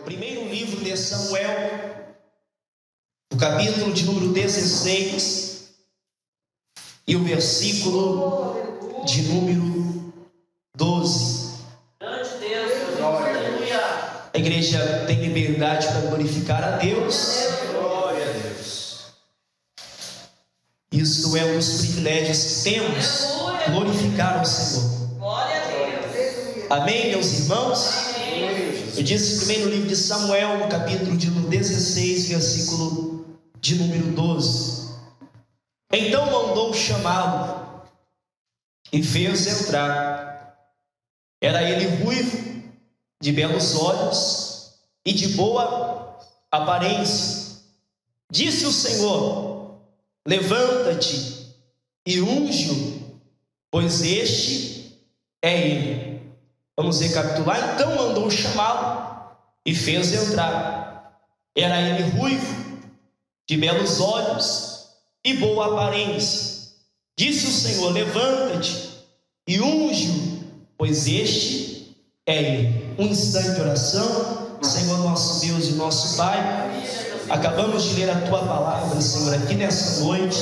Primeiro livro de Samuel, o capítulo de número 16 e o versículo de número 12. A igreja tem liberdade para glorificar a Deus. Glória a Deus. Isso é um dos privilégios que temos, glorificar o Senhor. Glória a Deus. Amém, meus irmãos? Eu disse primeiro livro de Samuel, no capítulo de número 16, versículo de número 12. Então mandou chamá-lo e fez entrar. Era ele ruivo, de belos olhos e de boa aparência. Disse o Senhor: levanta-te e unge-o, pois este é ele. Vamos recapitular. Então mandou chamá-lo e fez entrar. Era ele ruivo, de belos olhos e boa aparência. Disse o Senhor: levanta-te e unge-o, pois este é ele. Um instante de oração. Senhor nosso Deus e nosso Pai, acabamos de ler a Tua palavra, Senhor, aqui nessa noite.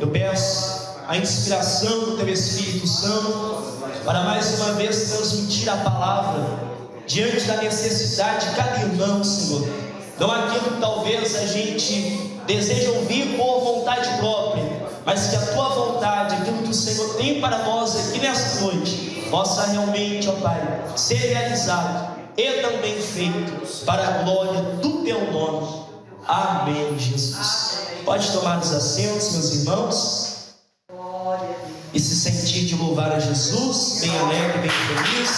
Eu peço a inspiração do Teu Espírito Santo para mais uma vez transmitir a palavra diante da necessidade de cada irmão, Senhor. Não aquilo que talvez a gente deseja ouvir por vontade própria, mas que a Tua vontade, aquilo que o Senhor tem para nós aqui nessa noite, possa realmente, ó Pai, ser realizado e também feito para a glória do Teu nome. Amém, Jesus. Pode tomar os assentos, meus irmãos, e se sentir de louvar a Jesus, bem alegre, bem feliz.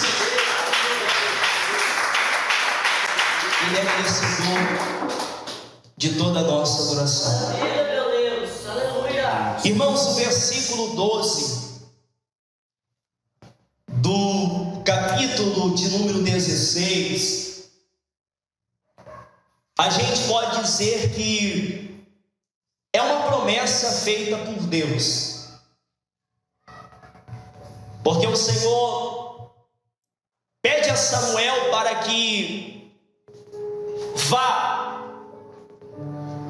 Ele é merecedor de toda a nossa adoração. Irmãos, o versículo 12 do capítulo de número 16, a gente pode dizer que é uma promessa feita por Deus. Porque o Senhor pede a Samuel para que vá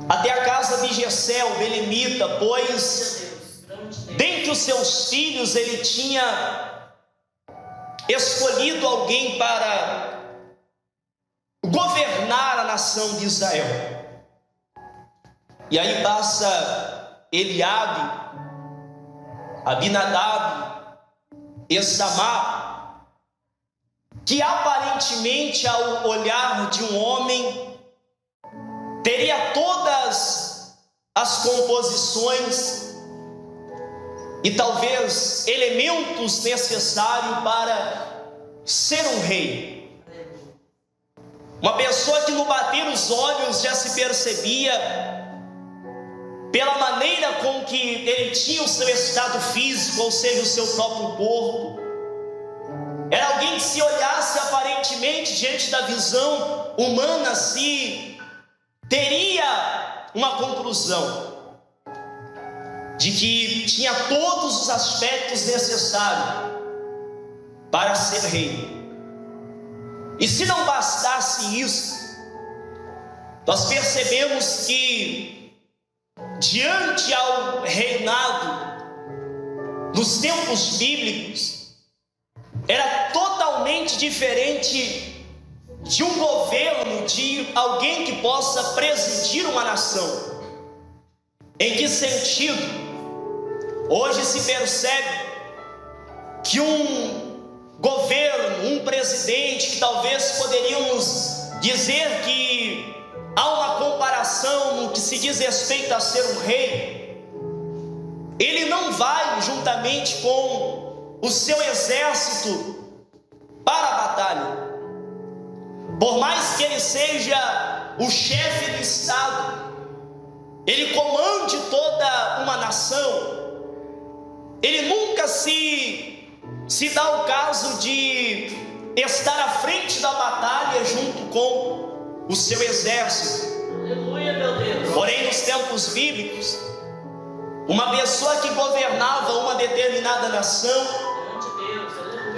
até a casa de Jessé, o belemita, pois dentre os seus filhos ele tinha escolhido alguém para governar a nação de Israel. E aí passa Eliabe, Abinadab e Samar, que aparentemente, ao olhar de um homem, teria todas as composições e talvez elementos necessários para ser um rei. Uma pessoa que no bater os olhos já se percebia, pela maneira com que ele tinha o seu estado físico, ou seja, o seu próprio corpo, era alguém que, se olhasse aparentemente diante da visão humana, se teria uma conclusão de que tinha todos os aspectos necessários para ser rei. E se não bastasse isso, nós percebemos que diante ao reinado nos tempos bíblicos era totalmente diferente de um governo, de alguém que possa presidir uma nação. Em que sentido? Hoje se percebe que um governo, um presidente, que talvez poderíamos dizer que há uma comparação no que se diz respeito a ser um rei, ele não vai juntamente com o seu exército para a batalha. Por mais que ele seja o chefe do estado, ele comande toda uma nação, ele nunca se dá o caso de estar à frente da batalha junto com o seu exército. Aleluia, meu Deus. Porém, nos tempos bíblicos, uma pessoa que governava uma determinada nação,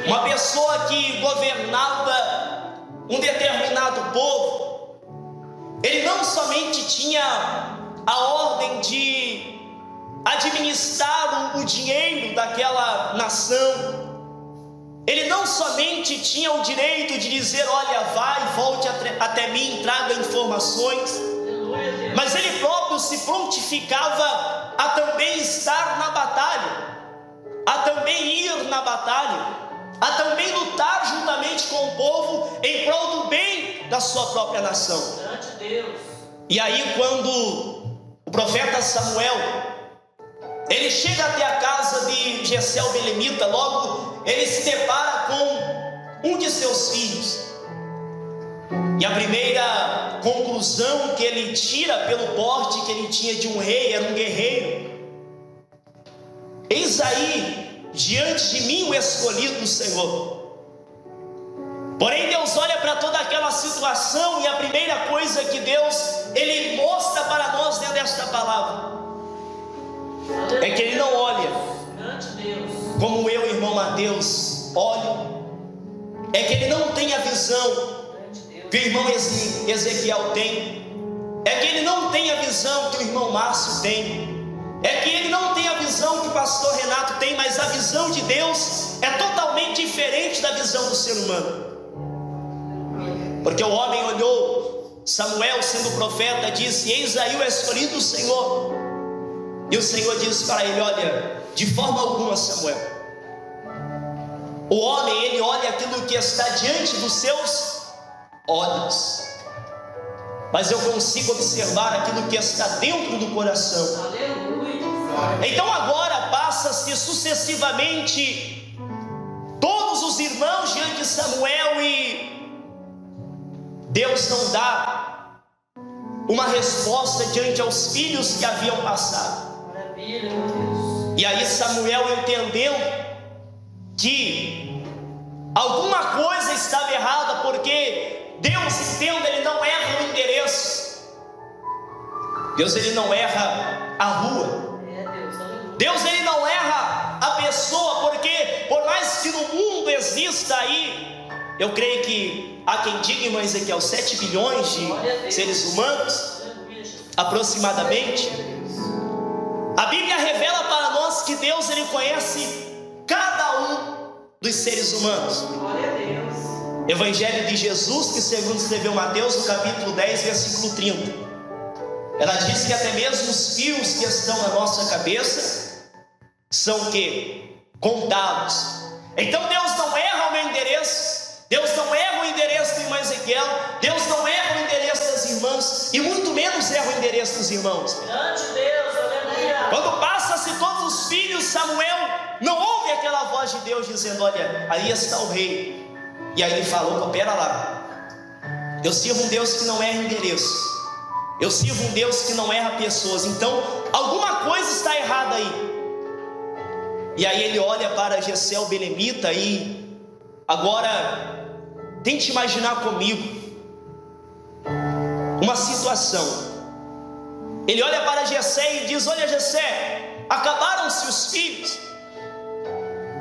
uma pessoa que governava um determinado povo, tinha a ordem de administrar o dinheiro daquela nação. Ele não somente tinha o direito de dizer: olha, vai, volte até mim, traga informações, mas ele próprio se prontificava a também estar na batalha, a também ir na batalha, a também lutar juntamente com o povo em prol do bem da sua própria nação. E aí, quando o profeta Samuel, ele chega até a casa de Jessé o belemita, logo ele se depara com um de seus filhos. E a primeira conclusão que ele tira pelo porte que ele tinha de um rei, era um guerreiro: eis aí diante de mim o escolhido do Senhor. Porém Deus olha para toda aquela situação, e a primeira coisa que Deus, ele mostra para nós dentro desta palavra, é que ele não olha como eu, irmão Mateus, olho. É que ele não tem a visão que o irmão Ezequiel tem. É que ele não tem a visão que o irmão Márcio tem. É que ele não tem a visão que o pastor Renato tem. Mas a visão de Deus é totalmente diferente da visão do ser humano. Porque o homem olhou Samuel sendo profeta, disse: eis aí o escolhido do Senhor. E o Senhor disse para ele: olha, de forma alguma, Samuel. O homem, ele olha aquilo que está diante dos seus olhos, mas eu consigo observar aquilo que está dentro do coração. Aleluia. Então agora passa-se sucessivamente todos os irmãos diante de Samuel, e Deus não dá uma resposta diante aos filhos que haviam passado. Maravilha, meu Deus. E aí Samuel, entendendo que alguma coisa estava errada, porque Deus, entenda, ele não erra o endereço. Deus, ele não erra a rua. Deus, ele não erra a pessoa, porque por mais que no mundo exista aí, eu creio que há quem diga, irmão Ezequiel, 7 bilhões de seres humanos, aproximadamente. A Bíblia revela para nós que Deus, ele conhece cada um dos seres humanos. Glória a Deus. Evangelho de Jesus, que segundo escreveu Mateus, no capítulo 10, versículo 30, ela diz que até mesmo os fios que estão na nossa cabeça são o quê? Contados. Então Deus não erra o meu endereço, Deus não erra o endereço do irmão Ezequiel, Deus não erra o endereço das irmãs, e muito menos erra o endereço dos irmãos. Grande Deus, aleluia. Quando passa-se todos os filhos, Samuel não ouve aquela voz de Deus dizendo: olha, aí está o rei. E aí ele falou: pera lá, eu sirvo um Deus que não erra endereço, eu sirvo um Deus que não erra pessoas, então alguma coisa está errada aí. E aí ele olha para Jessé o belemita, e agora tente imaginar comigo uma situação. Ele olha para Jessé e diz: olha, Jessé, acabaram-se os filhos,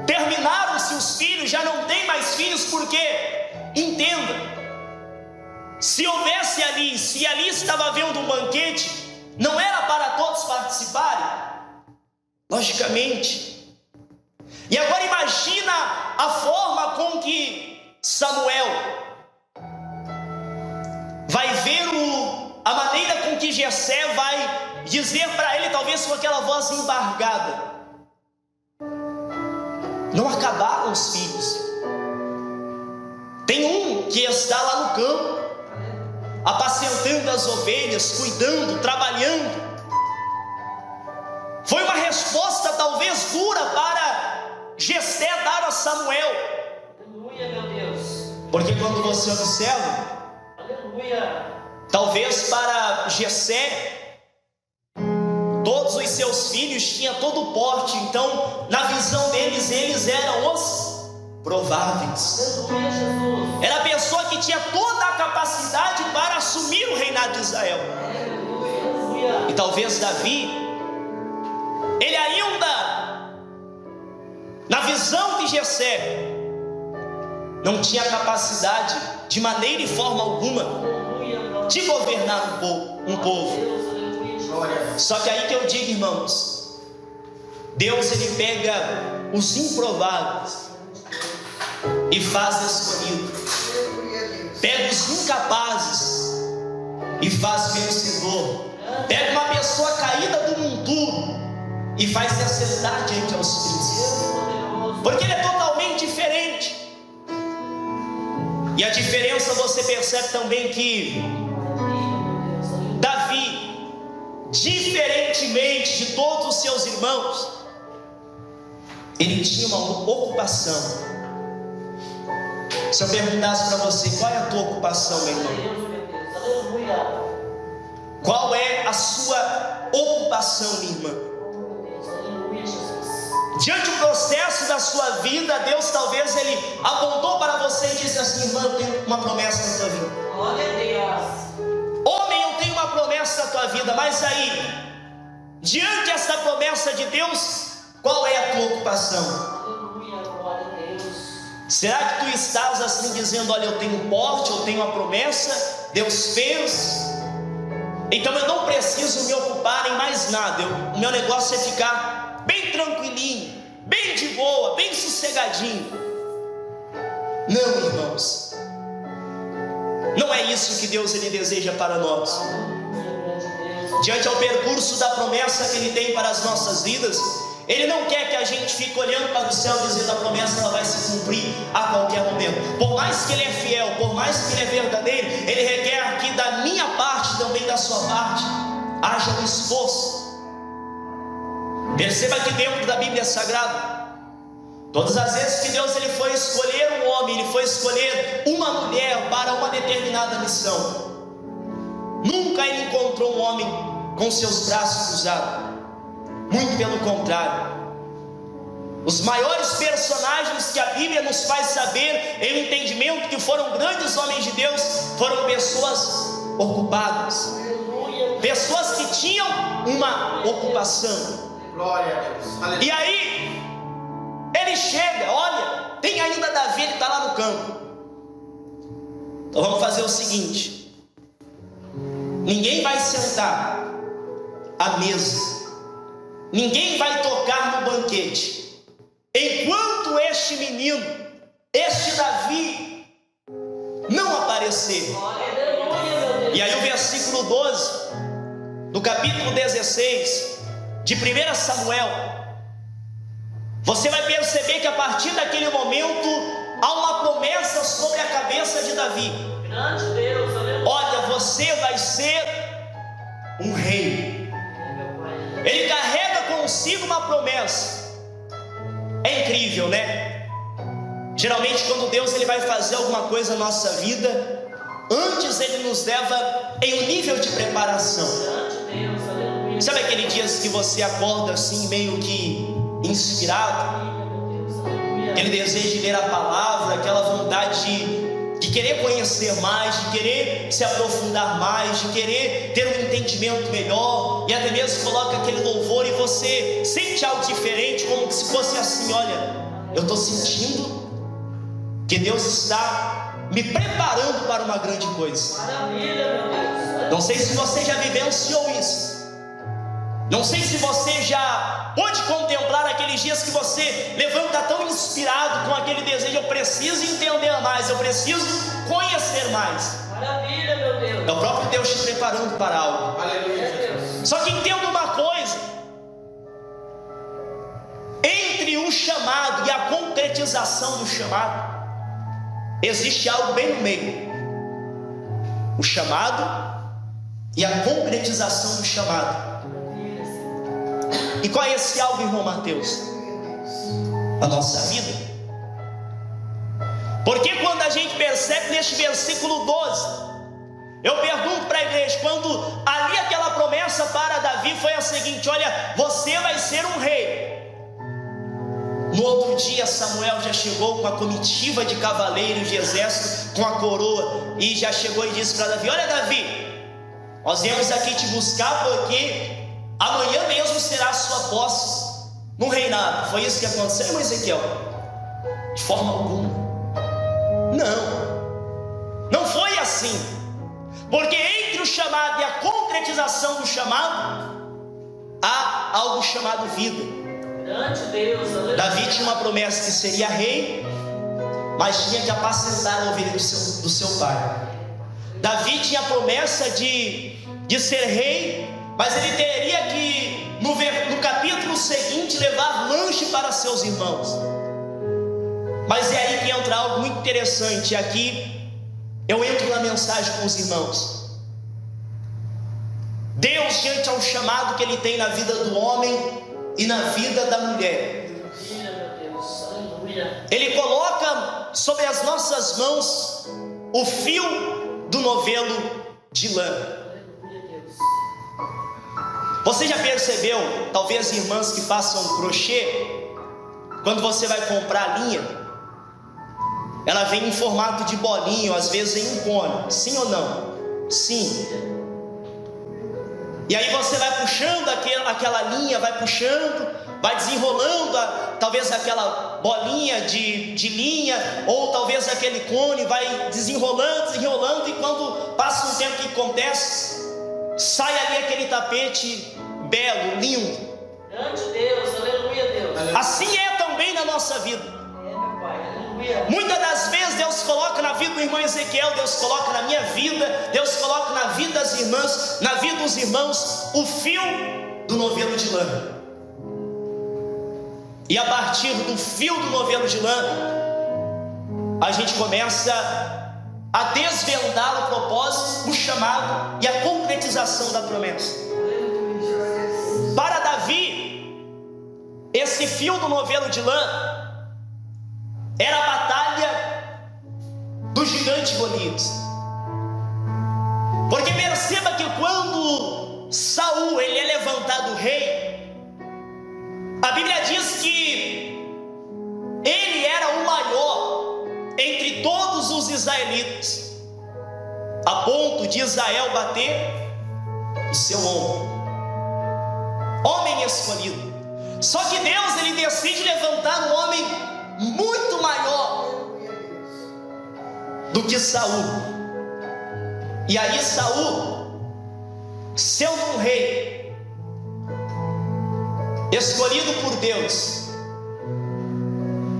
terminaram-se os filhos, já não tem mais filhos, porque, entenda, se houvesse ali, se ali estava havendo um banquete, não era para todos participarem, logicamente. E agora imagina a forma com que Samuel vai ver a maneira com que Jessé vai dizer para ele, talvez com aquela voz embargada: não acabaram os filhos. Tem um que está lá no campo, apacentando as ovelhas, cuidando, trabalhando. Foi uma resposta talvez dura para Jessé dar a Samuel. Aleluia, meu Deus. Porque quando você observa, Aleluia. talvez para Jessé, todos os seus filhos tinham todo o porte, então na visão deles, eles eram os prováveis. Aleluia, Jesus. Era a pessoa que tinha toda a capacidade para assumir o reinado de Israel. Aleluia. E talvez Davi, ele ainda, na visão de Jessé, não tinha capacidade de maneira e forma alguma Aleluia, glória de governar um povo. Deus, aleluia. Glória a Deus. Só que aí que eu digo, irmãos, Deus ele pega os improváveis e faz escolhido, pega os incapazes e faz vencedor, pega uma pessoa caída do monturo e faz se assentar diante aos príncipes, porque ele é totalmente diferente. E a diferença você percebe também que Davi, diferentemente de todos os seus irmãos, ele tinha uma ocupação. Se eu perguntasse para você, qual é a tua ocupação, meu irmão? Aleluia. Qual é a sua ocupação, minha irmã? Aleluia, Jesus. Diante do processo da sua vida, Deus talvez ele apontou para você e disse assim: irmã, eu tenho uma promessa na tua vida. Glória a Deus. Homem, eu tenho uma promessa na tua vida. Mas aí, diante dessa promessa de Deus, qual é a tua ocupação? Aleluia, glória a Deus. Será que tu estás assim dizendo: olha, eu tenho um porte, eu tenho uma promessa, Deus fez, então eu não preciso me ocupar em mais nada, o meu negócio é ficar bem tranquilinho, bem de boa, bem sossegadinho? Não, irmãos, não é isso que Deus ele deseja para nós. Diante ao percurso da promessa que ele tem para as nossas vidas, ele não quer que a gente fique olhando para o céu dizendo: a promessa ela vai se cumprir a qualquer momento. Por mais que ele é fiel, por mais que ele é verdadeiro, ele requer que da minha parte, também da sua parte, haja um esforço. Perceba que dentro da Bíblia Sagrada, todas as vezes que Deus ele foi escolher um homem, ele foi escolher uma mulher para uma determinada missão, nunca ele encontrou um homem com seus braços cruzados. Muito pelo contrário, os maiores personagens que a Bíblia nos faz saber em entendimento que foram grandes homens de Deus, foram pessoas ocupadas, pessoas que tinham uma ocupação. Glória a Deus. Aleluia. E aí ele chega, olha, tem ainda Davi, ele está lá no campo. Então vamos fazer o seguinte: ninguém vai sentar à mesa, ninguém vai tocar no banquete, enquanto este menino, este Davi, não aparecer. E aí o versículo 12 do capítulo 16 de 1 Samuel, você vai perceber que a partir daquele momento há uma promessa sobre a cabeça de Davi. Grande Deus, aleluia. Olha, você vai ser um rei. Ele carrega consigo uma promessa. É incrível, né? Geralmente quando Deus ele vai fazer alguma coisa na nossa vida, antes ele nos leva em um nível de preparação. Grande Deus, aleluia. Sabe aquele dia que você acorda assim meio que inspirado, aquele desejo de ler a palavra, aquela vontade de querer conhecer mais, de querer se aprofundar mais, de querer ter um entendimento melhor, e até mesmo coloca aquele louvor e você sente algo diferente, como se fosse assim: olha, eu estou sentindo que Deus está me preparando para uma grande coisa. Maravilha, meu Deus. Não sei se você já vivenciou isso, não sei se você já pôde contemplar aqueles dias que você levanta tão inspirado com aquele desejo: eu preciso entender mais, eu preciso conhecer mais. Maravilha, meu Deus. É o próprio Deus te preparando para algo. Aleluia, Jesus. Só que entenda uma coisa: entre o chamado e a concretização do chamado, existe algo bem no meio. O chamado e a concretização do chamado. E qual é esse algo, irmão Mateus? A nossa vida. Porque quando a gente percebe neste versículo 12, eu pergunto para a igreja, quando ali aquela promessa para Davi foi a seguinte: olha, você vai ser um rei. No outro dia Samuel já chegou com a comitiva de cavaleiros de exército, com a coroa, e já chegou e disse para Davi: olha Davi, nós viemos aqui te buscar porque amanhã mesmo será a sua posse no reinado. Foi isso que aconteceu, irmão Ezequiel? De forma alguma. Não foi assim. Porque entre o chamado e a concretização do chamado, há algo chamado vida. Grande Deus, aleluia. Davi tinha uma promessa que seria rei, mas tinha que apacentar a ovelha do seu pai. Davi tinha a promessa de ser rei, mas ele teria que, no capítulo seguinte, levar lanche para seus irmãos. Mas é aí que entra algo muito interessante. Aqui eu entro na mensagem com os irmãos. Deus, diante ao chamado que Ele tem na vida do homem e na vida da mulher, Aleluia, meu Deus, aleluia. Ele coloca sobre as nossas mãos o fio do novelo de lã. Aleluia, Deus. Você já percebeu, talvez irmãs que façam crochê, quando você vai comprar a linha, ela vem em formato de bolinho, às vezes em um cone, sim ou não? Sim. E aí você vai puxando aquela linha, vai puxando, vai desenrolando, talvez aquela bolinha de linha, ou talvez aquele cone, vai desenrolando, e quando passa um tempo, o que acontece? Sai ali aquele tapete belo, lindo. Grande Deus, aleluia, Deus. Assim é também na nossa vida. É, meu Pai, aleluia. Muitas das vezes Deus coloca na vida do irmão Ezequiel, Deus coloca na minha vida, Deus coloca na vida das irmãs, na vida dos irmãos, o fio do novelo de lã. E a partir do fio do novelo de lã, a gente começa a desvendar o propósito, o chamado e a concretização da promessa. Para Davi, esse fio do novelo de lã era a batalha do gigante Golias. Porque perceba que quando Saul ele é levantado rei, a Bíblia diz que ele era o maior entre todos os israelitas, a ponto de Israel bater o seu ombro. Homem escolhido. Só que Deus ele decide levantar um homem muito maior do que Saul. E aí Saul, sendo um rei escolhido por Deus,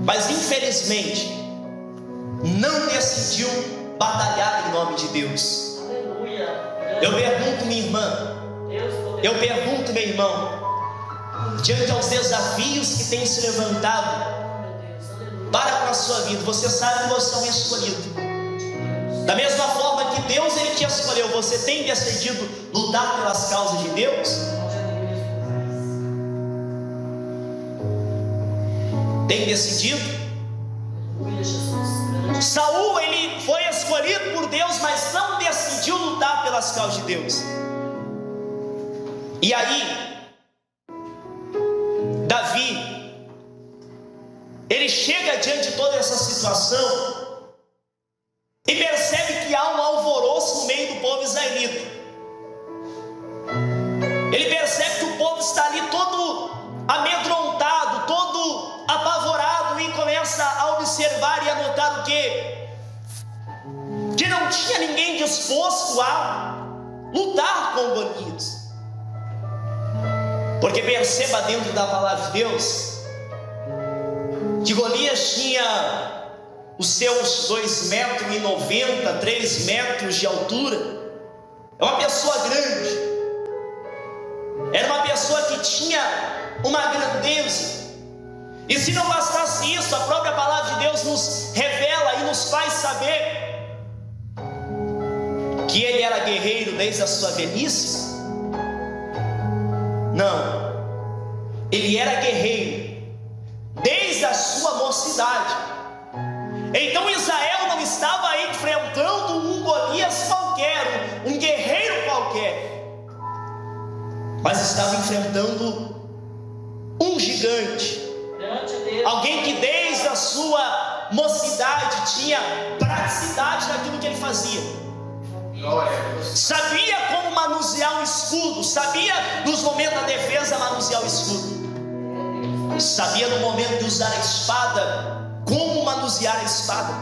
mas infelizmente não decidiu batalhar em nome de Deus. Aleluia. Eu pergunto, minha irmã, Deus poderoso. eu pergunto, meu irmão, diante aos desafios que têm se levantado Meu Deus, aleluia. para com a sua vida, você sabe que você é um escolhido. Da mesma forma que Deus ele te escolheu, você tem decidido lutar pelas causas de Deus? Tem decidido? Aleluia, Jesus. Grande Saul ele foi escolhido por Deus, mas não decidiu lutar pelas causas de Deus. E aí Davi ele chega diante de toda essa situação e percebe que há um alvoroço no meio do povo israelita. Ele percebe que o povo está ali todo amedrontado, todo apavorado, e começa a observar e a notar o quê? Que não tinha ninguém disposto a lutar com Golias. Porque perceba dentro da palavra de Deus que Golias tinha os seus 2,90 m, 3 metros de altura. É uma pessoa grande. Era uma pessoa que tinha uma grandeza. E se não bastasse isso, a própria palavra de Deus nos revela e nos faz saber que ele era guerreiro desde a sua velhice. Não, ele era guerreiro desde a sua mocidade. Então Israel não estava enfrentando um Golias qualquer, um guerreiro qualquer, mas estava enfrentando um gigante, Grande Deus. alguém que desde a sua mocidade tinha praticidade naquilo que ele fazia. Glória a Deus. Sabia como manusear um escudo, sabia nos momentos da defesa manusear o escudo, sabia no momento de usar a espada como manusear a espada,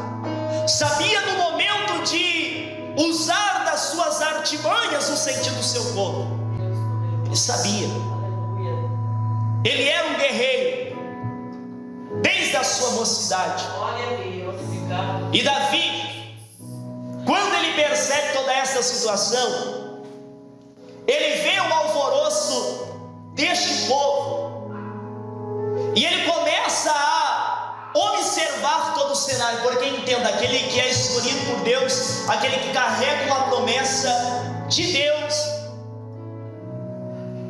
sabia no momento de usar das suas artimanhas no sentido do seu corpo. Ele sabia. Aleluia. Ele era um guerreiro desde a sua mocidade. Glória a Deus. Obrigado. E Davi, quando ele percebe toda essa situação, ele vê o alvoroço deste povo e ele começa a observar todo o cenário, porque entenda, aquele que é escolhido por Deus, aquele que carrega uma promessa de Deus,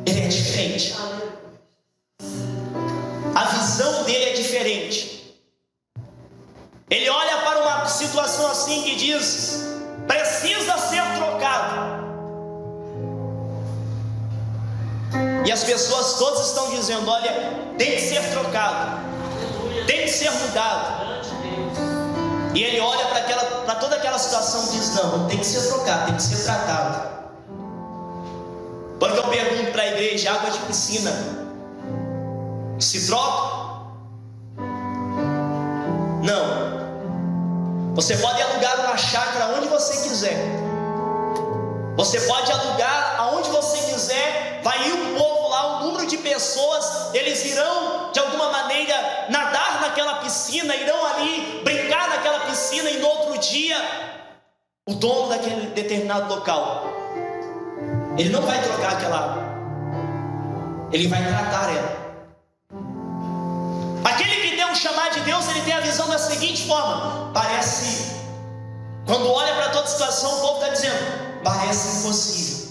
ele é diferente. A visão dele é diferente. Ele olha para uma situação assim que diz: precisa ser trocado. E as pessoas todas estão dizendo: olha, tem que ser trocado, tem que ser mudado. Grande Deus. E ele olha para toda aquela situação e diz: não, tem que ser trocado, tem que ser tratado. Porque eu pergunto para a igreja: água de piscina se troca? Não. Você pode alugar uma chácara onde você quiser, você pode alugar aonde você quiser, vai ir um povo lá, um número de pessoas, eles irão de alguma maneira nadar naquela piscina, irão ali brincar naquela piscina, e no outro dia o dono daquele determinado local, ele não vai trocar aquela água, ele vai tratar ela. Aquele que tem um chamado de Deus, ele tem a visão da seguinte forma: parece, quando olha para toda situação, o povo está dizendo, parece impossível.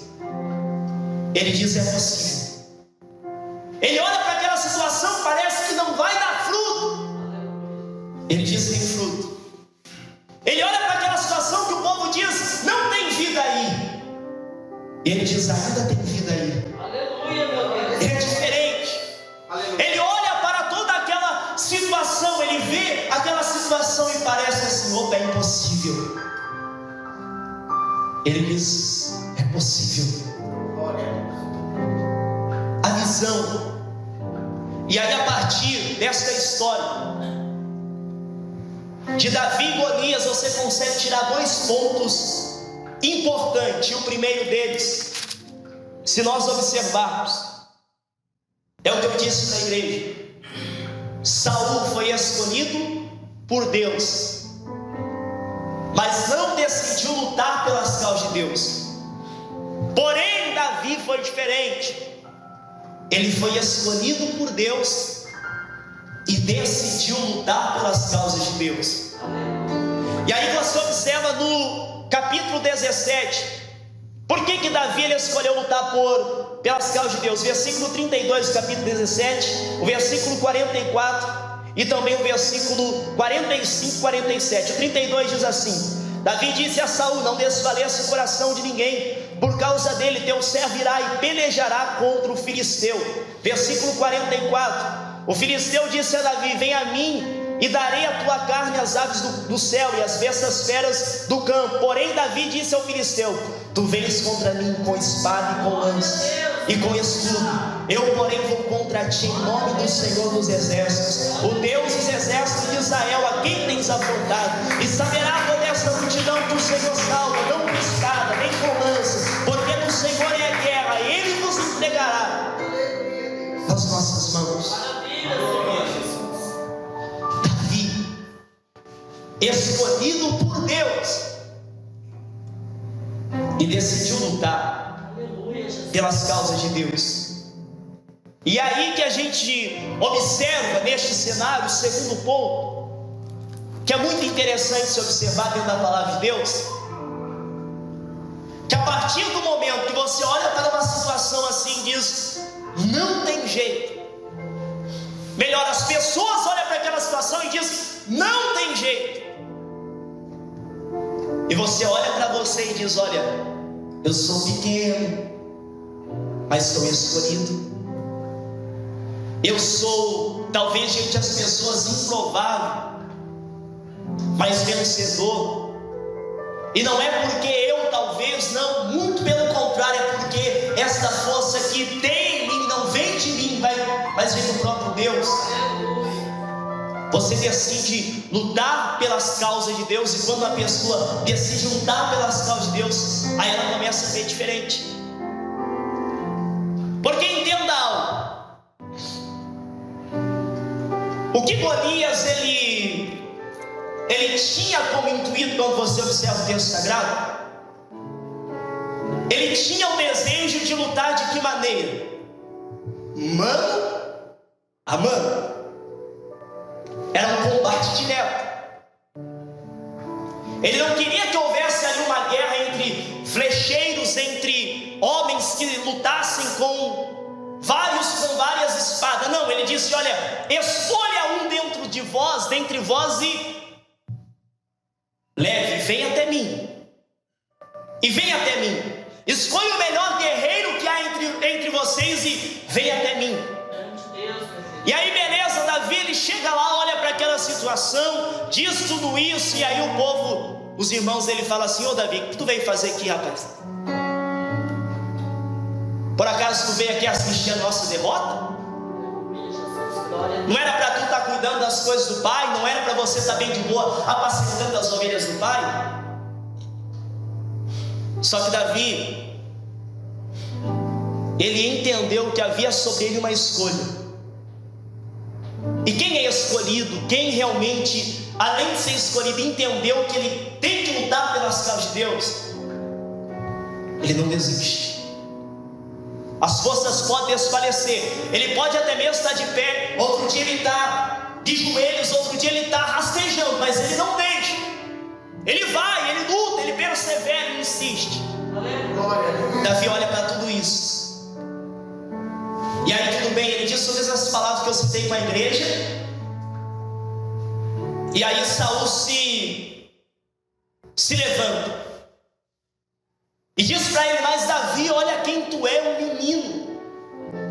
Ele diz: é possível. Ele olha para aquela situação, parece que não vai dar fruto. Ele diz: tem fruto. Ele olha para aquela situação que o povo diz: não tem vida aí. Ele diz: ainda tem vida aí. Aleluia, meu Deus. Ele é diferente. Aleluia. Ele olha para toda aquela situação, ele vê aquela situação e parece assim: opa, é impossível. Ele diz: é possível. A visão. E aí, a partir desta história de Davi e Golias, você consegue tirar dois pontos importantes. E o primeiro deles, se nós observarmos, é o que eu disse na igreja: Saul foi escolhido por Deus, mas não decidiu lutar pelas causas de Deus. Porém, Davi foi diferente. Ele foi escolhido por Deus e decidiu lutar pelas causas de Deus. E aí você observa no capítulo 17, por que Davi ele escolheu lutar pelas causas de Deus? Versículo 32 do capítulo 17, o versículo 44 e também o versículo 45 e 47. O 32 diz assim: Davi disse a Saul: não desfaleça o coração de ninguém, por causa dele teu servo irá e pelejará contra o filisteu. Versículo 44, o filisteu disse a Davi: vem a mim e darei a tua carne às aves do céu e às bestas feras do campo. Porém Davi disse ao filisteu: tu vens contra mim com espada e com lança e com escudo, eu porém vou contra ti em nome do Senhor dos exércitos, o Deus dos exércitos de Israel, a quem tens afrontado. E saberá toda esta multidão que o Senhor salva, não com espada nem com lança, porque do Senhor é a guerra, ele nos entregará nas nossas mãos. Maravilha, Senhor Jesus. Davi, escolhido por Deus, e decidiu lutar Aleluia, Jesus. pelas causas de Deus. E aí que a gente observa neste cenário o segundo ponto, que é muito interessante se observar dentro da palavra de Deus, que a partir do momento que você olha para uma situação assim e diz: não tem jeito, melhor, as pessoas olham para aquela situação e dizem: não tem jeito, e você olha para você e diz: olha, eu sou pequeno, mas sou escolhido. Eu sou, talvez, diante das pessoas, improvável, mas vencedor. E não é porque eu, talvez, não, muito pelo contrário, é porque esta força que tem em mim não vem de mim, mas vem do próprio Deus. Você decide lutar pelas causas de Deus, e quando a pessoa decide lutar pelas causas de Deus, aí ela começa a ver diferente. Porque entenda algo. O que Golias ele tinha como intuito, quando você observa o texto sagrado, ele tinha o desejo de lutar de que maneira? Mano a mano. Era um combate direto. Ele não queria que houvesse ali uma guerra entre flecheiros, entre homens que lutassem com várias espadas. Não, ele disse: olha, escolha um dentre vós e leve, vem até mim. E vem até mim. Escolha o melhor guerreiro que há entre vocês e vem até mim. E aí, beleza, Davi ele chega lá, olha para aquela situação, diz tudo isso, e aí o povo, os irmãos, ele fala assim: ô Davi, o que tu veio fazer aqui, rapaz? Por acaso tu veio aqui assistir a nossa derrota? Não era para tu estar cuidando das coisas do pai? Não era para você estar bem de boa apacentando as ovelhas do pai? Só que Davi, ele entendeu que havia sobre ele uma escolha. E quem é escolhido, quem realmente, além de ser escolhido, entendeu que ele tem que lutar pelas causas de Deus, ele não desiste. As forças podem desfalecer, ele pode até mesmo estar de pé, outro dia ele está de joelhos, outro dia ele está rastejando, mas ele não deixa. Ele vai, ele luta, ele persevera, ele insiste. Davi olha para tudo isso. E aí tudo bem, ele diz todas essas palavras que eu citei com a igreja. E aí Saul se levanta e diz para ele: mas Davi, olha quem tu é, um menino.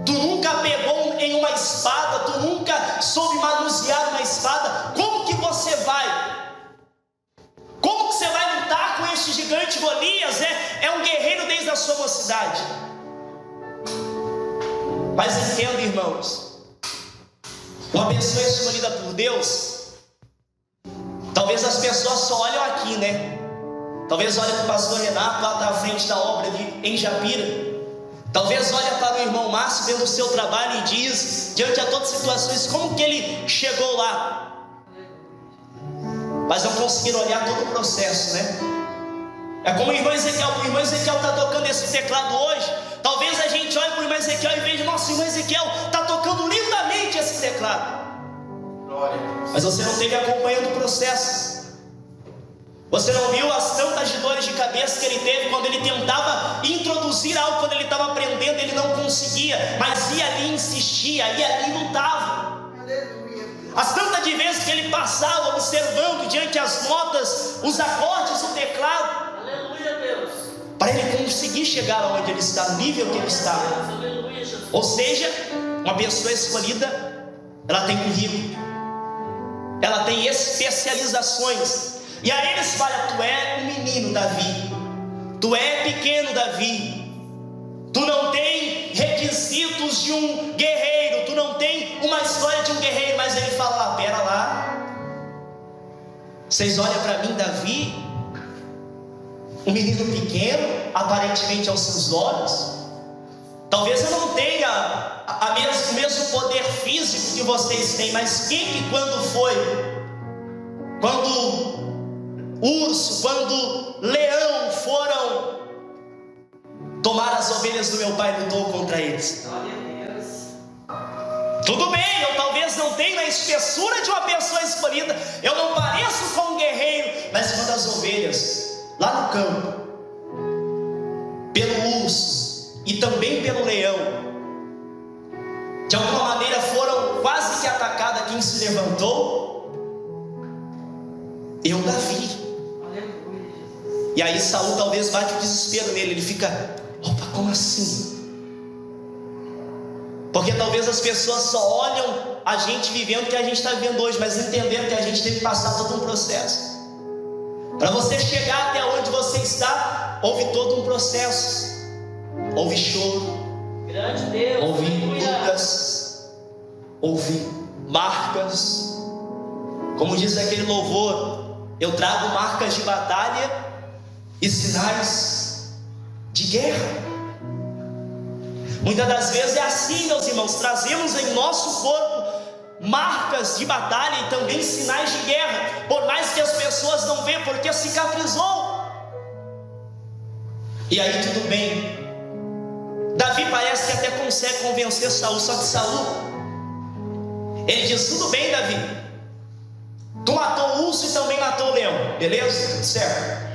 Tu nunca pegou em uma espada, tu nunca soube manusear uma espada. Como que você vai? Como que você vai lutar com este gigante Golias? É um guerreiro desde a sua mocidade. Mas entenda, irmãos, uma pessoa escolhida por Deus, talvez as pessoas só olham aqui, né? Talvez olhem para o pastor Renato lá na frente da obra em Japira. Talvez olhe para o irmão Márcio vendo o seu trabalho e diz, diante de todas as situações, como que ele chegou lá? Mas não conseguiram olhar todo o processo, né? É como o irmão Ezequiel está tocando esse teclado hoje. Talvez a gente olhe para o irmão Ezequiel e veja: nossa, o irmão Ezequiel está tocando lindamente esse teclado. Mas você não esteve acompanhando o processo. Você não viu as tantas dores de cabeça que ele teve quando ele tentava introduzir algo, quando ele estava aprendendo, ele não conseguia, mas ia ali, insistia, ia ali, lutava. As tantas de vezes que ele passava observando diante as notas, os acordes do teclado, para ele conseguir chegar aonde ele está, no nível que ele está. Ou seja, uma pessoa escolhida, ela tem currículo, ela tem especializações. E aí eles falam: tu é um menino, Davi, tu é pequeno, Davi, tu não tem requisitos de um guerreiro, tu não tem uma história de um guerreiro. Mas ele fala lá: pera lá, vocês olham para mim, Davi, um menino pequeno, aparentemente aos seus olhos. Talvez eu não tenha o mesmo poder físico que vocês têm, mas quem que quando urso, quando leão foram tomar as ovelhas do meu pai, lutou contra eles? Tudo bem, eu talvez não tenha a espessura de uma pessoa escolhida, eu não pareço com um guerreiro, mas quando as ovelhas lá no campo, pelo urso e também pelo leão, de alguma maneira foram quase que atacadas, quem se levantou? Eu, Davi. E aí Saul talvez bate o desespero nele, ele fica: opa, como assim? Porque talvez as pessoas só olham a gente vivendo o que a gente está vivendo hoje, mas entendendo que a gente tem que passar todo um processo. Para você chegar até onde você está, houve todo um processo. Houve choro, houve lutas, houve marcas. Como diz aquele louvor: eu trago marcas de batalha e sinais guerra. Muitas das vezes é assim, meus irmãos, trazemos em nosso corpo marcas de batalha e também sinais de guerra, por mais que as pessoas não vejam, porque cicatrizou. E aí tudo bem. Davi parece que até consegue convencer Saul, só que Saul, ele diz: tudo bem, Davi, tu matou o urso e também matou o leão, beleza? Tudo certo.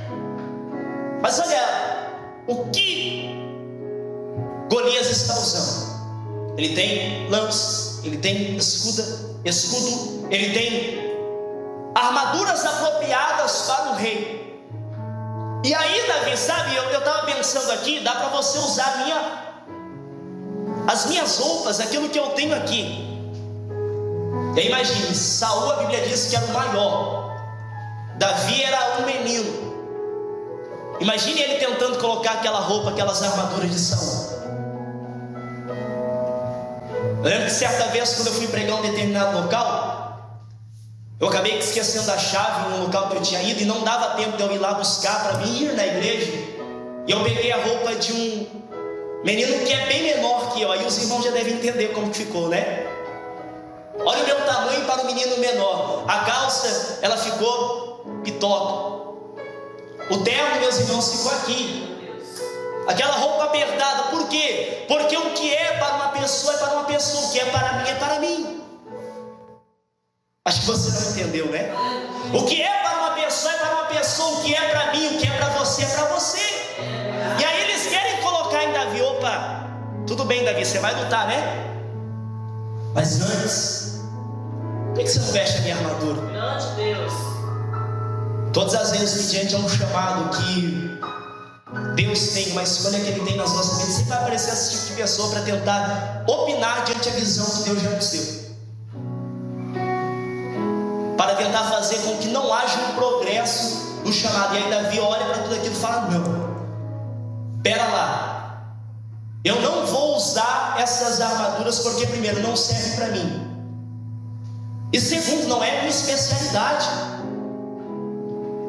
Mas olha, o que Golias está usando? Ele tem lança, ele tem escudo, ele tem armaduras apropriadas para o rei. E aí, Davi, sabe, eu estava pensando aqui, dá para você usar as minhas roupas, aquilo que eu tenho aqui. E aí imagine, Saul, a Bíblia diz que era o maior, Davi era um menino. Imagine ele tentando colocar aquela roupa, aquelas armaduras de Saul. Eu lembro que certa vez, quando eu fui pregar um determinado local, eu acabei esquecendo a chave no local que eu tinha ido, e não dava tempo de eu ir lá buscar para mim ir na igreja. E eu peguei a roupa de um menino que é bem menor que eu. Aí os irmãos já devem entender como que ficou, né? Olha o meu tamanho para o menino menor. A calça, ela ficou pitota. O terno, meus irmãos, ficou aqui. Aquela roupa apertada. Por quê? Porque o que é para uma pessoa é para uma pessoa, o que é para mim é para mim. Acho que você não entendeu, né? O que é para uma pessoa é para uma pessoa, o que é para mim, o que é para você é para você. E aí eles querem colocar em Davi: opa, tudo bem, Davi, você vai lutar, né? Mas antes, por que você não veste a minha armadura? Grande Deus. Todas as vezes que diante é um chamado que Deus tem, uma escolha que Ele tem nas nossas vidas, sempre vai aparecer esse tipo de pessoa para tentar opinar diante da visão que Deus já nos deu, para tentar fazer com que não haja um progresso no chamado. E aí Davi olha para tudo aquilo e fala: não, pera lá, eu não vou usar essas armaduras, porque primeiro, não serve para mim, e segundo, não é minha especialidade.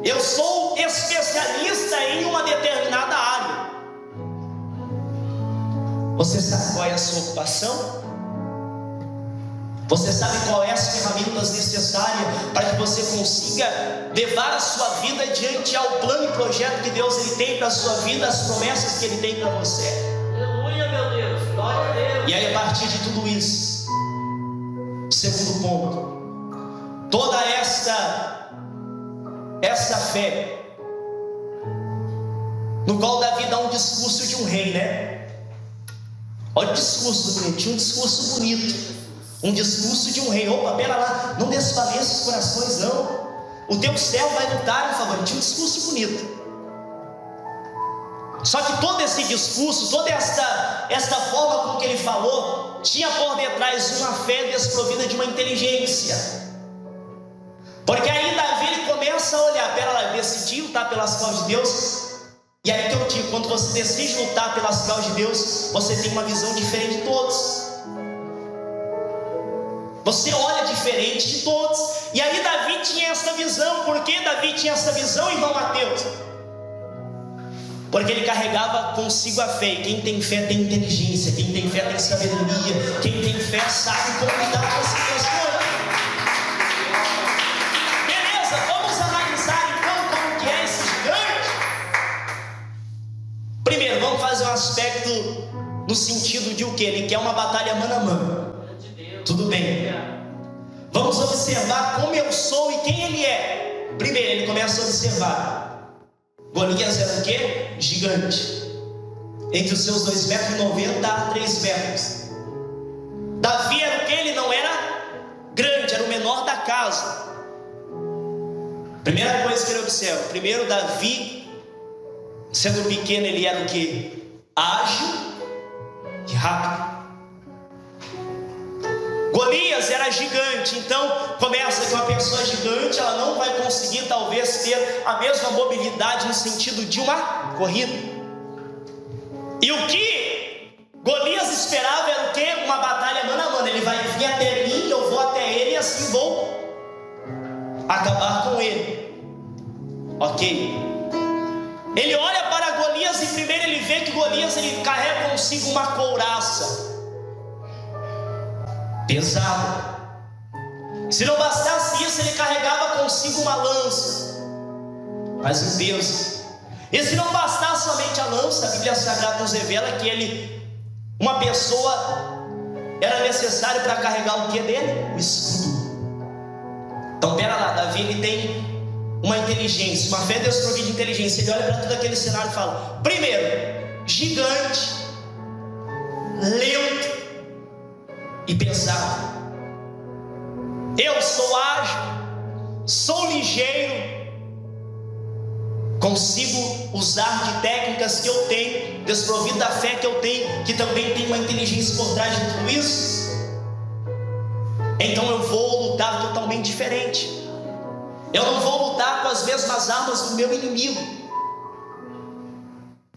Eu sou especialista em uma determinada área. Você sabe qual é a sua ocupação? Você sabe qual é as ferramentas necessárias para que você consiga levar a sua vida diante ao plano e projeto que Deus ele tem para a sua vida, as promessas que Ele tem para você? Aleluia, meu Deus, glória a Deus. E aí, a partir de tudo isso, segundo ponto, toda esta fé, no qual Davi dá um discurso de um rei, né? Olha o discurso bonito, tinha um discurso bonito, um discurso de um rei. Opa, pera lá, não desfaleça os corações, não. O teu céu vai lutar em favor. Tinha um discurso bonito. Só que todo esse discurso, toda esta forma com que ele falou, tinha por detrás uma fé desprovida de uma inteligência. Porque aí Davi ele começa a olhar: pera lá, eu decidi lutar pelas causas de Deus. E aí que eu digo, quando você decide lutar pelas causas de Deus, você tem uma visão diferente de todos. Você olha diferente de todos. E aí Davi tinha essa visão. Por que Davi tinha essa visão, irmão Mateus? Porque ele carregava consigo a fé. E quem tem fé tem inteligência. Quem tem fé tem sabedoria. Quem tem fé sabe como lidar com as situações. Beleza, vamos analisar então como que é esse gigante. Primeiro, vamos fazer um aspecto no sentido de o que? Ele quer uma batalha mano a mano. Tudo bem. Vamos observar como eu sou e quem ele é. Primeiro, ele começa a observar. Golias era o quê? Gigante. Entre os seus 2,90 m a 3 metros. Davi era o quê? Ele não era grande, era o menor da casa. Primeira coisa que ele observa. Primeiro, Davi, sendo pequeno, ele era o quê? Ágil e rápido. Golias era gigante, então começa que uma pessoa gigante, ela não vai conseguir talvez ter a mesma mobilidade no sentido de uma corrida. E o que Golias esperava era o quê? Uma batalha mano a mano. Ele vai vir até mim, eu vou até ele e assim vou acabar com ele. Ok? Ele olha para Golias e primeiro ele vê que Golias ele carrega consigo uma couraça pesada. Se não bastasse isso, ele carregava consigo uma lança, mais um peso. E se não bastasse somente a lança, a Bíblia Sagrada nos revela que uma pessoa era necessário para carregar o que dele? O escudo. Então pera lá, Davi ele tem uma inteligência, uma fé desprovida de inteligência. Ele olha para todo aquele cenário e fala: primeiro, gigante, lento e pesado. Eu sou ágil, sou ligeiro, consigo usar de técnicas que eu tenho, desprovido da fé que eu tenho, que também tem uma inteligência por trás de tudo isso. Então eu vou lutar totalmente diferente. Eu não vou lutar com as mesmas armas do meu inimigo.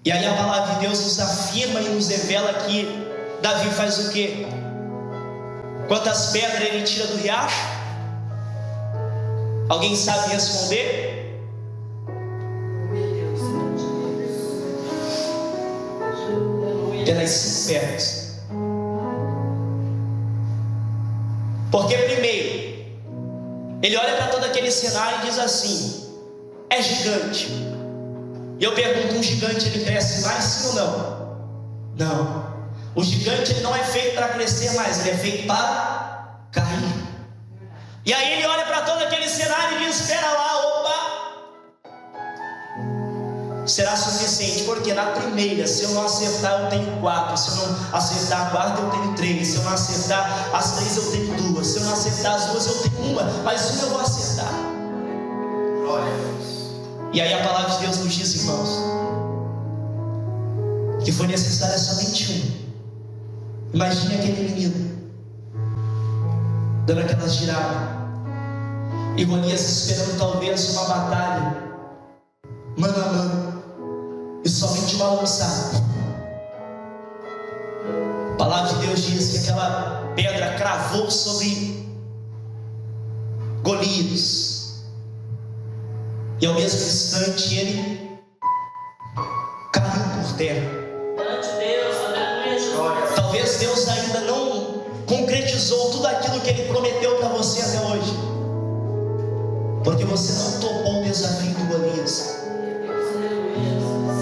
E aí a palavra de Deus nos afirma e nos revela que Davi faz o quê? Quantas pedras ele tira do riacho? Alguém sabe responder? Pelas 5 pedras. Porque primeiro, ele olha para todo aquele cenário e diz assim: é gigante. E eu pergunto: um gigante ele cresce mais, sim ou não? Não. O gigante ele não é feito para crescer mais, ele é feito para cair. E aí ele olha para todo aquele cenário e diz: espera lá, opa, será suficiente, porque na primeira, se eu não acertar eu tenho 4, se eu não acertar a quarta eu tenho 3, se eu não acertar as 3 eu tenho 2, se eu não acertar as 2 eu tenho 1, mas uma eu vou acertar. Glória a Deus. E aí a palavra de Deus nos diz, irmãos, que foi necessária somente uma. Imagine aquele menino dando aquelas giradas e Golias esperando talvez uma batalha mano a mano, e somente uma lançada. A palavra de Deus diz que aquela pedra cravou sobre Golias, e ao mesmo instante ele caiu por terra. Talvez Deus ainda não concretizou tudo aquilo que Ele prometeu para você até hoje, porque você não topou o desafio do Golias.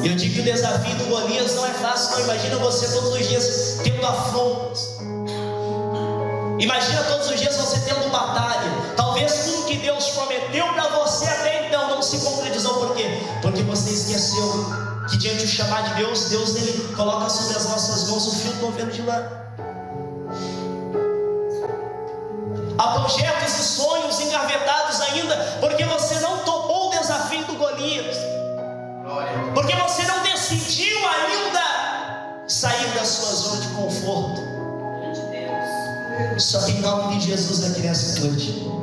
E eu digo que o desafio do Golias não é fácil, não. Imagina você todos os dias tendo afrontas. Imagina todos os dias você tendo batalha. Talvez tudo que Deus prometeu para você até então não se concretizou. Por quê? Porque você esqueceu que diante do chamar de Deus, Deus ele coloca sobre as nossas mãos o fio do novelo de lã. Há projetos e sonhos engavetados ainda, porque você não topou o desafio do Golias, porque você não decidiu ainda sair da sua zona de conforto. Só que em nome de Jesus aqui nessa noite,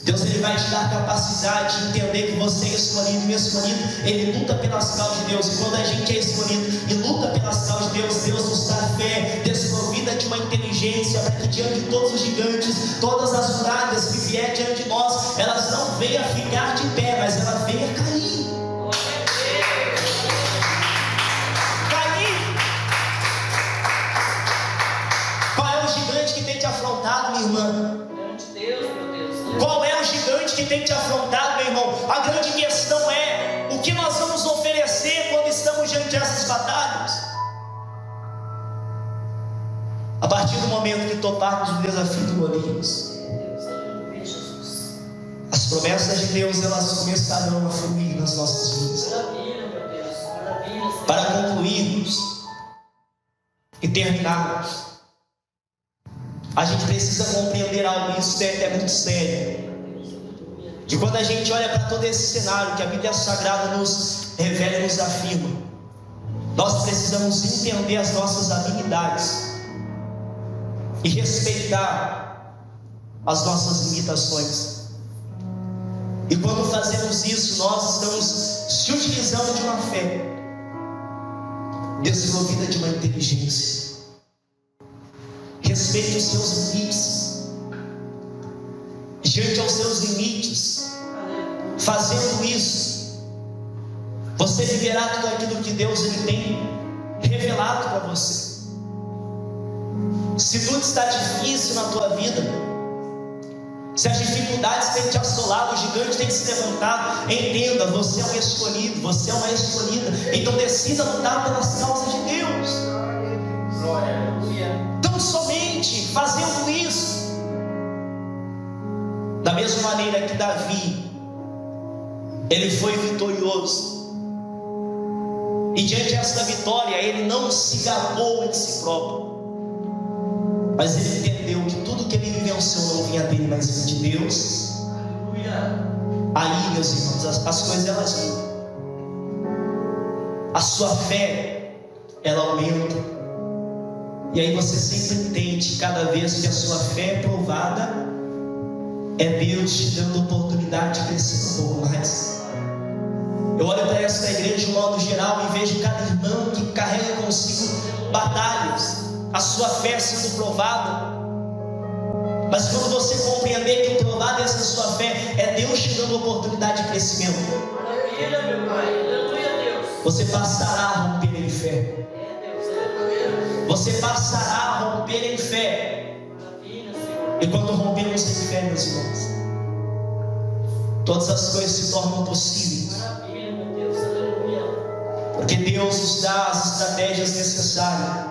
Deus ele vai te dar capacidade de entender que você é escolhido, e escolhido, ele luta pelas causas de Deus. E quando a gente é escolhido e luta pelas causas de Deus, Deus nos dá fé desprovida de uma inteligência, para que diante de todos os gigantes, todas as muralhas que vier diante de nós, elas não venham ficar de pé, mas elas venham cair. Qual é o gigante que tem te afrontado, minha irmã? Qual é o gigante que tem te afrontado, meu irmão? A grande questão é: o que nós vamos oferecer quando estamos diante dessas batalhas? A partir do momento que toparmos o desafio do Golias, as promessas de Deus elas começarão a fluir nas nossas vidas. Para concluirmos e terminarmos, a gente precisa compreender algo, isso é muito sério. Que quando a gente olha para todo esse cenário que a Bíblia Sagrada nos revela e nos afirma, nós precisamos entender as nossas habilidades e respeitar as nossas limitações. E quando fazemos isso, nós estamos se utilizando de uma fé desprovida de uma inteligência. Respeite os seus limites. Diante aos seus limites, fazendo isso, Você viverá tudo aquilo que Deus ele tem revelado para você. Se tudo está difícil na tua vida, se as dificuldades têm te assolado, o gigante tem se levantado, entenda, você é um escolhido, você é uma escolhida. Então decida lutar pelas causas de Deus. Glória, aleluia. Tão somente fazendo isso, da mesma maneira que Davi, ele foi vitorioso, e diante dessa vitória, ele não se gabou em si próprio, mas ele entendeu que tudo que ele venceu não vinha dele, mas vinha de Deus. Aleluia. Aí, meus irmãos, as coisas elas mudam. A sua fé, ela aumenta. E aí você sempre entende, cada vez que a sua fé é provada, é Deus te dando oportunidade de crescer um pouco mais. Eu olho para esta igreja de um modo geral e vejo cada irmão que carrega consigo batalhas, a sua fé sendo provada. Mas quando você compreender que o provado dessa sua fé é Deus te dando oportunidade de crescimento, Maravilha, meu Pai. Aleluia, Deus. você passará a romper em fé. É, Deus. Aleluia. Você passará a romper em fé. Maravilha, Senhor. E quando rompemos em fé, meus irmãos, todas as coisas se tornam possíveis. Maravilha, meu Deus. Aleluia. Porque Deus nos dá as estratégias necessárias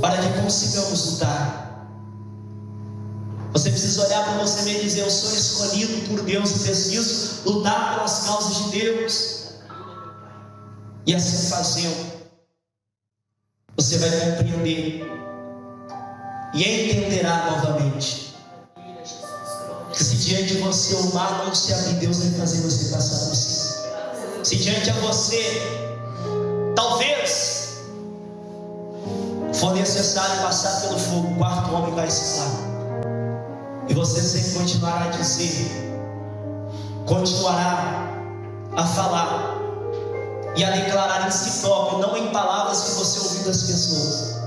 para que consigamos lutar. Você precisa olhar para você mesmo e dizer: eu sou escolhido por Deus e preciso lutar pelas causas de Deus. E assim fazendo, você vai compreender e entenderá novamente que se diante de você o mar não se abrir, Deus vai fazer você passar por cima. Se diante de você talvez for necessário passar pelo fogo, o quarto homem vai escalar. E você sempre continuará a dizer, continuará a falar e a declarar em si próprio, não em palavras que você ouviu das pessoas,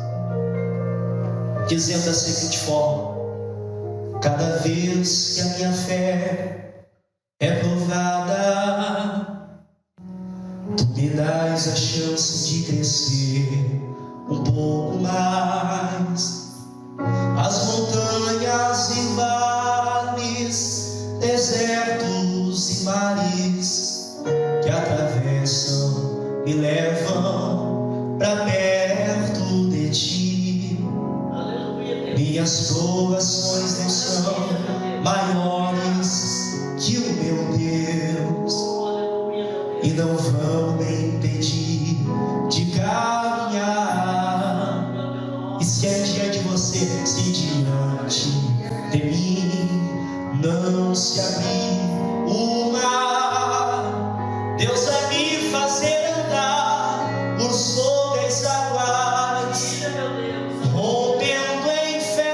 dizendo da seguinte forma: cada vez que a minha fé é provada, tu me dás a chance de crescer um pouco mais. As montanhas e vales, desertos e mares que atravessam me levam para perto de ti. Aleluia, Deus. Minhas provações não são maiores que o meu Deus, Aleluia, meu Deus. e não vão me impedir de caminhar. E se é diante de você, se diante de mim não se abrir o mar, Deus vai me fazer andar por sobre as águas, Maravilha, meu Deus. rompendo em fé.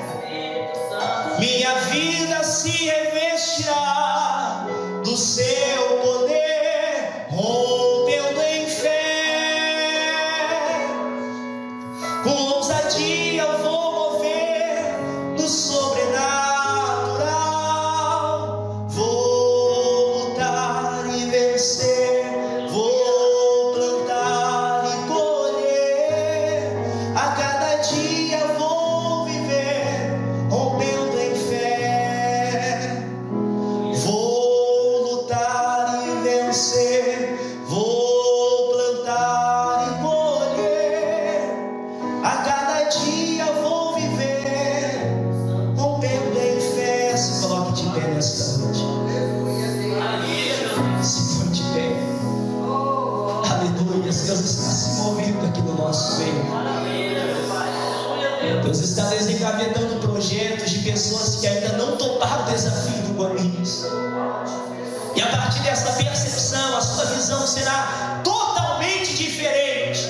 Espírito Santo. Minha vida se revestirá do seu poder, rompendo em fé. Com ousadia eu vou mover no sobrenatural. Vou lutar e vencer, vou plantar e colher. A cada dia vou viver rompendo em fé. Vou lutar e vencer, vou plantar e colher. A cada dia vou viver rompendo em fé. Se coloque de pé nesta noite. Maravilha, meu Deus. Se for de pé. Aleluia. Deus está se movendo aqui no nosso meio. Maravilha, meu Pai. Aleluia, Deus. Deus está desencavetando projetos de pessoas que ainda não toparam o desafio do caminho. E a partir dessa percepção, a sua visão será totalmente diferente.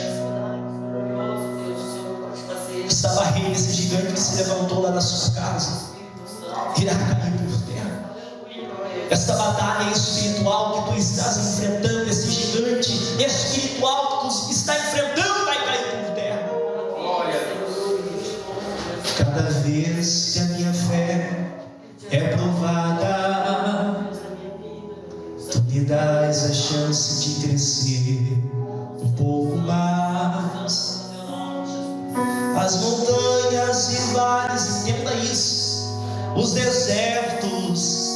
Maravilhoso, Deus. O Senhor pode fazer. Essa barreira, esse gigante que se levantou lá na sua casa, Espírito Santo. irá cair por terra. Aleluia, meu Deus. Esta batalha espiritual que tu estás enfrentando, esse gigante espiritual que tu está enfrentando, vai cair por terra. Glória, Deus. Cada vez que a minha fé é provada, tu me dás crescer um pouco mais. As montanhas e vales, entenda isso, os desertos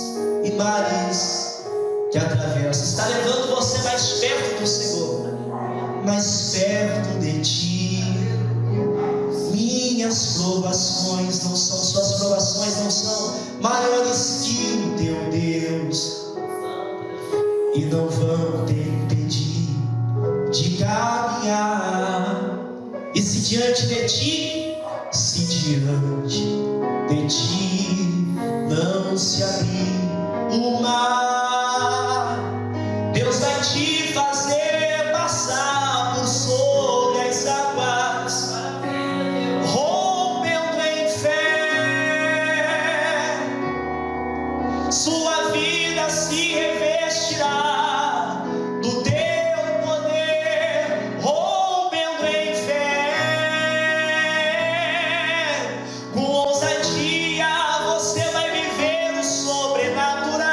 e mares que atravessa, está levando você mais perto do Senhor, mais perto de ti. Minhas provações não são, suas provações não são maiores que o teu Deus, e não vão te impedir de caminhar. E se diante de ti não se abrir o mar, Deus vai te fazer passar por sobre as águas, rompendo em fé. Sua vida se revestirá do teu poder, rompendo em fé. Com ousadia você vai viver o sobrenatural.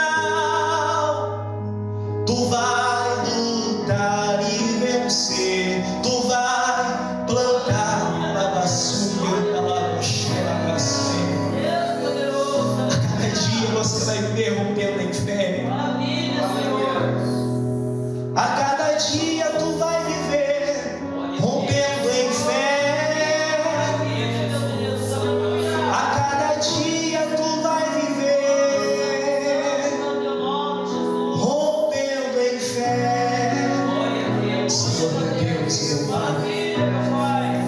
Tu vai lutar e vencer, tu vai plantar na basura, pela cheira da a cada dia você vai viver rompendo em fé. A cada dia tu vai viver rompendo em fé. A cada dia tu vai viver rompendo em fé. Senhor meu Deus, meu Pai,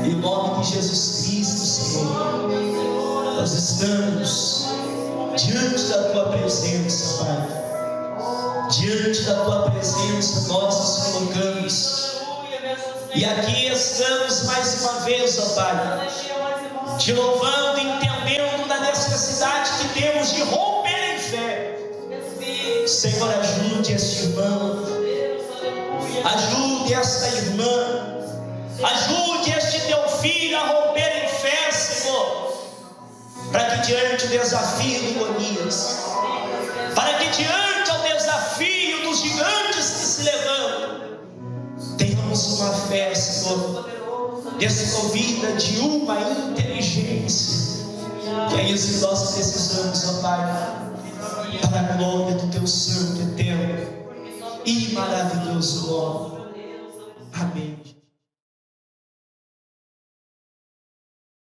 em nome de Jesus Cristo, Senhor, nós estamos diante da tua presença, Pai. Diante da tua presença nós nos colocamos, e aqui estamos mais uma vez, ó Pai, te louvando, entendendo da necessidade que temos de romper em fé. Senhor, ajude este irmão, ajude esta irmã, ajude este teu filho a romper em fé, Senhor, para que diante do desafio de Golias, para que diante ao desafio dos gigantes que se levantam, tenhamos uma fé, Senhor, desprovida de uma inteligência, que é isso que nós precisamos, ó Pai, para a glória do teu santo, eterno e maravilhoso nome. Amém.